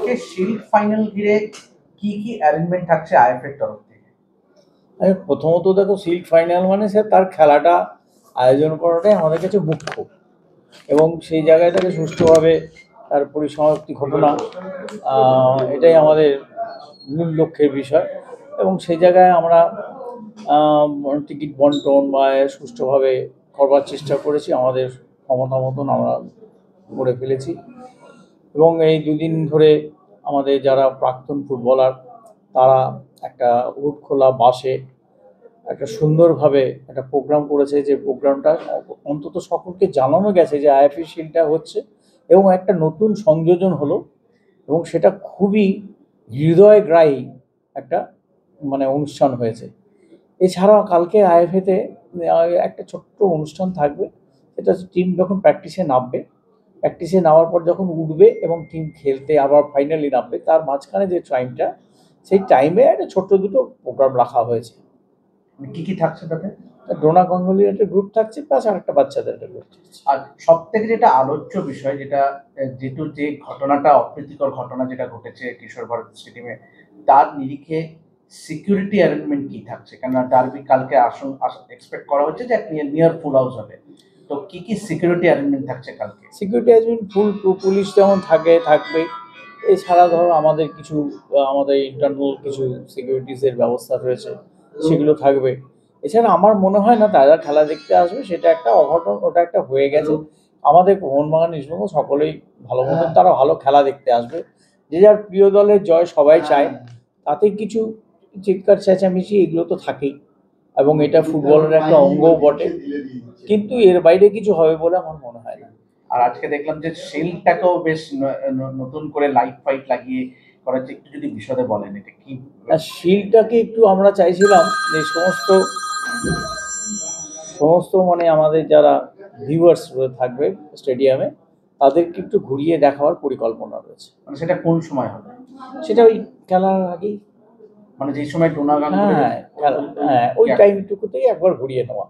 আজকে shield final ঘিরে কি কি অ্যারেঞ্জমেন্ট থাকছে আইএফএর তরফ থেকে? প্রথমত দেখো, শিল্ড ফাইনাল মানে সে তার খেলাটা আয়োজন করাটাই আমাদের কাছে মুখ্য, এবং সেই জায়গাটাকে সুষ্ঠুভাবে তার পরিসমাপ্তি ঘটনা, এটাই আমাদের মূল লক্ষ্যের বিষয়। এবং সেই জায়গায় আমরা টিকিট বন্টন বা সুষ্ঠুভাবে করবার চেষ্টা করেছি, আমাদের ক্ষমতা মতন আমরা করে ফেলেছি। এবং এই দুদিন ধরে আমাদের যারা প্রাক্তন ফুটবলার, তারা একটা উঠখোলা বাসে একটা সুন্দরভাবে একটা প্রোগ্রাম করেছে, যে প্রোগ্রামটা অন্তত সকলকে জানানো গেছে যে আইএফএ শিল্ডটা হচ্ছে, এবং একটা নতুন সংযোজন হলো, এবং সেটা খুবই হৃদয়গ্রাহী একটা অনুষ্ঠান হয়েছে। এছাড়াও কালকে আইএফএতে একটা ছোট্ট অনুষ্ঠান থাকবে, সেটা হচ্ছে টিম যখন প্র্যাকটিসে নামার পর যখন উঠবে এবং টিম খেলতে আবার ফাইনালি নামবে, তার মাঝখানে যে টাইমটা, সেই টাইমে একটা ছোট্ট দুটো প্রোগ্রাম রাখা হয়েছে। কি কি থাকছে তাতে? ডোনা গাঙ্গুলির একটা গ্রুপ থাকছে, প্লাস আরেকটা বাচ্চাদের একটা গ্রুপ থাকছে। আর সব থেকে যেটা আলোচ্য বিষয়, যেটা যেহেতু যে ঘটনাটা অপ্রীতিকর ঘটনা যেটা ঘটেছে কিশোর ভারতী স্টেডিয়ামে, তার নিরিখে সিকিউরিটি অ্যারেঞ্জমেন্ট কি থাকছে? কেননা ডার্বি কালকে এক্সপেক্ট করা হচ্ছে যে নিয়ার ফুল হাউস হবে, তো কি কি সিকিউরিটি অ্যারেঞ্জমেন্ট থাকছে কালকে? সিকিউরিটি অ্যারেঞ্জমেন্ট পুলিশ যেমন থাকবে। এছাড়া ধরো আমাদের কিছু আমাদের ইন্টারনাল কিছু সিকিউরিটিসের ব্যবস্থা রয়েছে, সেগুলো থাকবে। এছাড়া আমার মনে হয় না তারা খেলা দেখতে আসবে, সেটা একটা অঘটন, ওটা একটা হয়ে গেছে। আমাদের মোহনবাগান ইস্টবেঙ্গল সকলেই ভালো মতন তারা ভালো খেলা দেখতে আসবে, যে যার প্রিয় দলের জয় সবাই চায়, তাতে কিছু চিৎকার চেঁচামেচি এগুলো তো থাকেই, এবং এটা ফুটবলের একটা অঙ্গও বটে, কিন্তু এর বাইরে কিছু হবে বলে আমার মনে হয় না। আর আজকে দেখলাম যে শিল্ডটাকেও বেশ নতুন করে লাইট ফাইট লাগিয়ে করা হচ্ছে, একটু যদি বিশদে বলেন এটা কি? শিল্ডটাকে একটু আমরা চাইছিলাম যে সমস্ত আমাদের যারা ভিউয়ার্স থাকবে স্টেডিয়ামে, তাদেরকে একটু ঘুরিয়ে দেখাবার পরিকল্পনা রয়েছে। মানে সেটা কোন সময় হবে? সেটা ওই খেলার আগেই, মানে যেই সময় ডোনা গাঙ্গুলি, হ্যাঁ ওই টাইমটুকুতেই একবার ঘুরিয়ে নেওয়া।